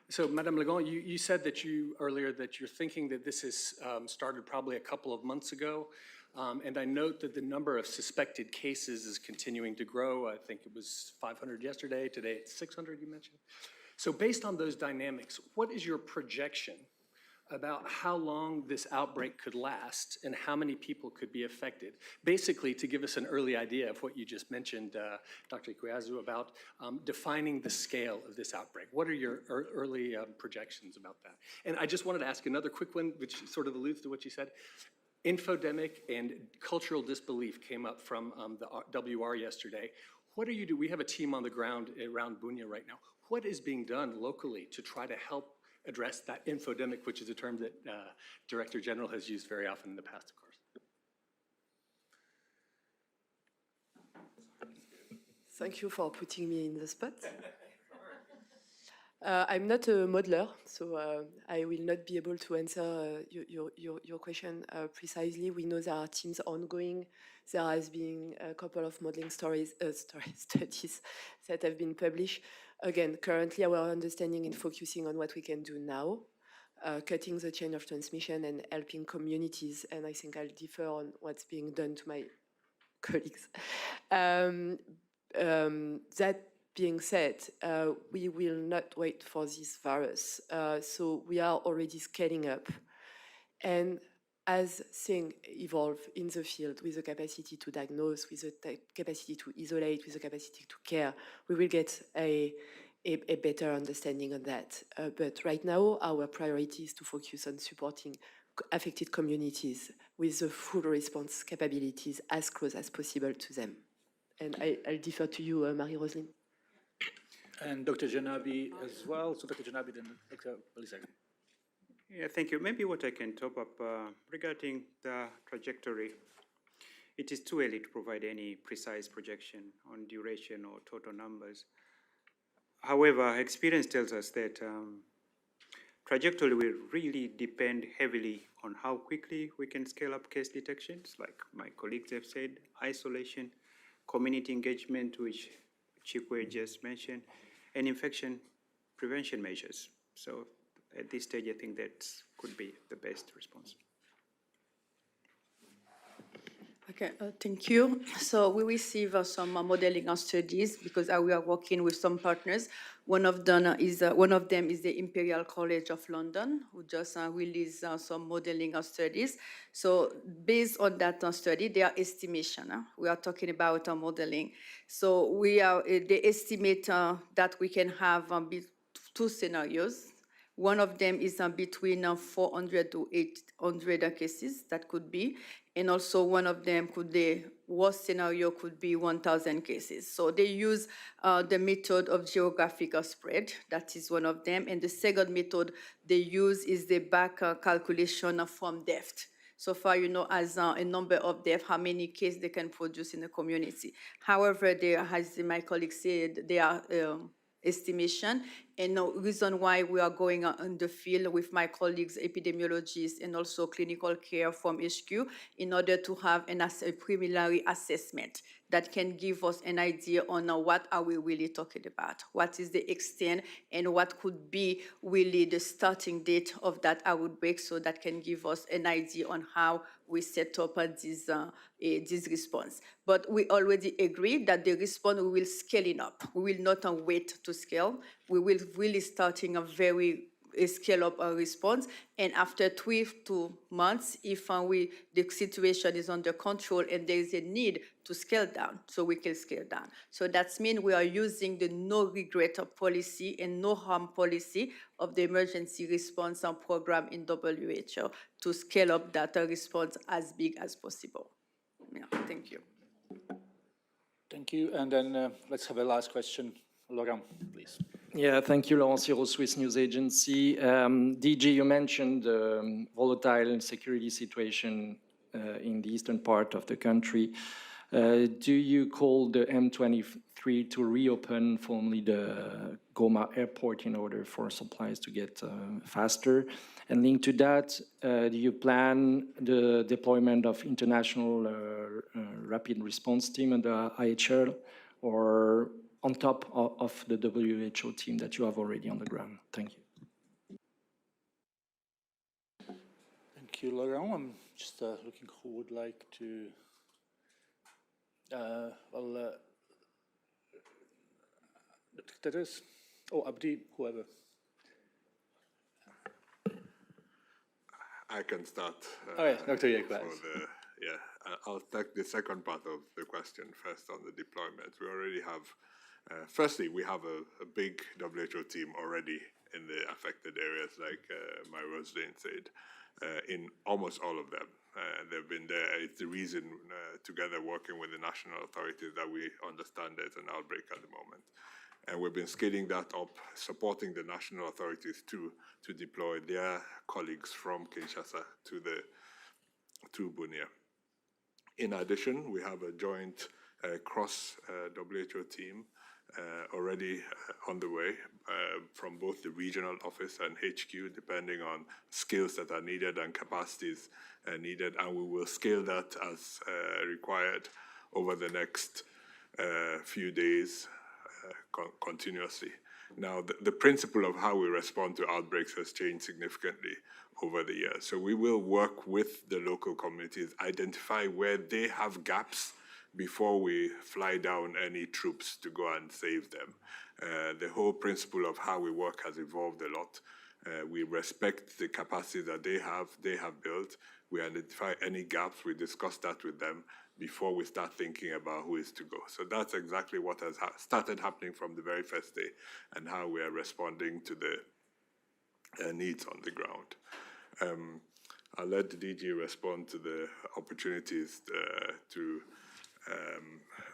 So Madame Legon, you said that earlier that you're thinking that this has started probably a couple of months ago. And I note that the number of suspected cases is continuing to grow. I think it was 500 yesterday. Today it's 600, you mentioned. So based on those dynamics, what is your projection about how long this outbreak could last and how many people could be affected? Basically, to give us an early idea of what you just mentioned, Dr. Ghebreyesus, about defining the scale of this outbreak. What are your early projections about that? And I just wanted to ask another quick one, which sort of alludes to what you said. Infodemic and cultural disbelief came up from the WR yesterday. What are you doing? We have a team on the ground around Bunia right now. What is being done locally to try to help address that infodemic, which is a term that Director General has used very often in the past, of course? Thank you for putting me in the spot. I'm not a modeler, so I will not be able to answer your question precisely. We know there are teams ongoing. There has been a couple of modeling studies that have been published. Again, currently our understanding is focusing on what we can do now, cutting the chain of transmission and helping communities, and I think I'll defer on what's being done to my colleagues. That being said, we will not wait for this virus. So we are already scaling up. And as things evolve in the field with the capacity to diagnose, with the capacity to isolate, with the capacity to care, we will get a better understanding of that. But right now, our priority is to focus on supporting affected communities with the full response capabilities as close as possible to them. And I'll defer to you, Marie-Roseline. And Dr. Janabi as well. So Dr. Janabi, then Dr. Balisac. Yeah, thank you. Maybe what I can top up regarding the trajectory, it is too early to provide any precise projection on duration or total numbers. However, experience tells us that trajectory will really depend heavily on how quickly we can scale up case detections, like my colleagues have said, isolation, community engagement, which Chikwe just mentioned, and infection prevention measures. So at this stage, I think that could be the best response. Okay, thank you. So we receive some modeling studies because we are working with some partners. One of them is the Imperial College of London, who just released some modeling studies. So based on that study, their estimation, we are talking about modeling. So they estimate that we can have two scenarios. One of them is between 400 to 800 cases, that could be. And also one of them the worst scenario could be 1,000 cases. So they use the method of geographic spread. That is one of them. And the second method they use is the back calculation from death. So far, as a number of deaths, how many cases they can produce in the community. However, as my colleague said, they are estimation, and the reason why we are going in the field with my colleagues, epidemiologists, and also clinical care from HQ, in order to have a preliminary assessment that can give us an idea on what are we really talking about, what is the extent, and what could be really the starting date of that outbreak, so that can give us an idea on how we set up this response. But we already agreed that the response, we will scale it up. We will not wait to scale. We will really starting a very scale up our response. And after 2 months, if the situation is under control and there is a need to scale down, so we can scale down. So that means we are using the no regret policy and no harm policy of the emergency response program in WHO to scale up that response as big as possible. Yeah, thank you. Thank you. And then let's have a last question. Laurent, please. Yeah, thank you, Laurent Siro, Swiss News Agency. DG, you mentioned the volatile security situation in the eastern part of the country. Do you call the M23 to reopen formally the Goma airport in order for supplies to get faster? And linked to that, do you plan the deployment of international rapid response team and the IHL, or on top of the WHO team that you have already on the ground? Thank you. Thank you, Laurent. I'm just looking who would like to. Tedros, or Abdi, whoever. I can start. All right, Dr. Ghebreyesus. I'll take the second part of the question first on the deployment. We already have, firstly, we have a big WHO team already in the affected areas, like my Roslyn said, in almost all of them. They've been there. It's the reason, together working with the national authorities, that we understand there's an outbreak at the moment. And we've been scaling that up, supporting the national authorities too, to deploy their colleagues from Kinshasa to Bunia. In addition, we have a joint cross-WHO team already on the way from both the regional office and HQ, depending on skills that are needed and capacities needed, and we will scale that as required over the next few days continuously. Now, the principle of how we respond to outbreaks has changed significantly over the years. So we will work with the local communities, identify where they have gaps before we fly down any troops to go and save them. The whole principle of how we work has evolved a lot. We respect the capacity that they have built. We identify any gaps, we discuss that with them before we start thinking about who is to go. So that's exactly what has started happening from the very first day, and how we are responding to the needs on the ground. I'll let the DG respond to the opportunities to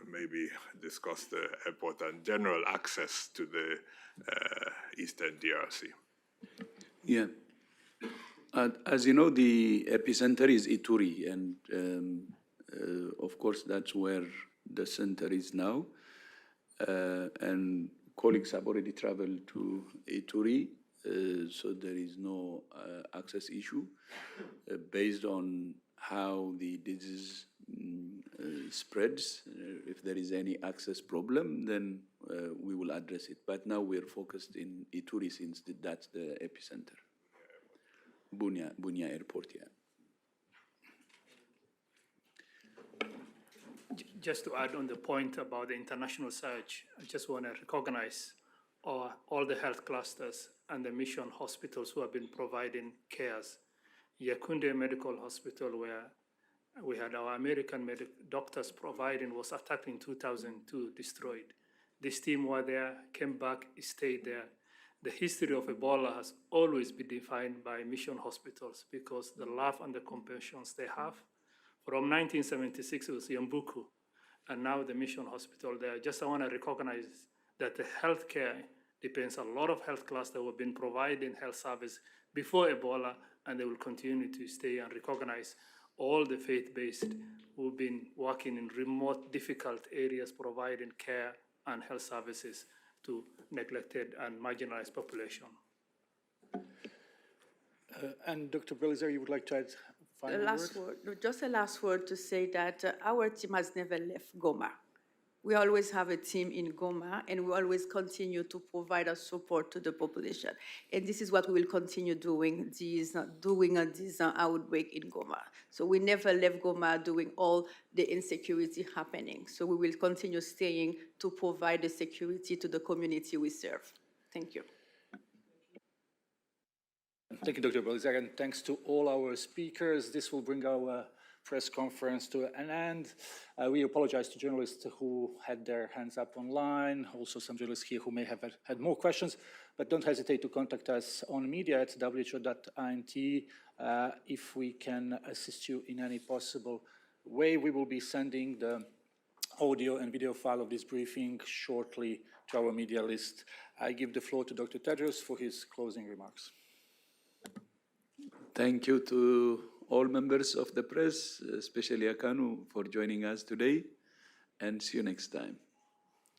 maybe discuss the airport and general access to the Eastern DRC. Yeah. As you know, the epicenter is Ituri, and of course, that's where the center is now. And colleagues have already traveled to Ituri, so there is no access issue. Based on how the disease spreads, if there is any access problem, then we will address it. But now we're focused in Ituri, since that's the epicenter. Bunia Airport, yeah. Just to add on the point about the international surge, I just want to recognize all the health clusters and the mission hospitals who have been providing cares. Yaoundé Medical Hospital, where we had our American doctors providing, was attacked in 2002, destroyed. This team were there, came back, stayed there. The history of Ebola has always been defined by mission hospitals because the love and the compassion they have. From 1976, it was Yambuku, and now the mission hospital there. Just I want to recognize that the healthcare depends, a lot of health clusters have been providing health service before Ebola, and they will continue to stay, and recognize all the faith-based who've been working in remote, difficult areas, providing care and health services to neglected and marginalized population. And Dr. Belizer, you would like to add final word? Just a last word to say that our team has never left Goma. We always have a team in Goma, and we always continue to provide our support to the population. And this is what we will continue doing, this outbreak in Goma. So we never left Goma doing all the insecurity happening. So we will continue staying to provide the security to the community we serve. Thank you. Thank you, Dr. Belizar, and thanks to all our speakers. This will bring our press conference to an end. We apologize to journalists who had their hands up online, also some journalists here who may have had more questions, but don't hesitate to contact us on media@who.int if we can assist you in any possible way. We will be sending the audio and video file of this briefing shortly to our media list. I give the floor to Dr. Tedros for his closing remarks. Thank you to all members of the press, especially Akanu, for joining us today, and see you next time.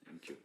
Thank you.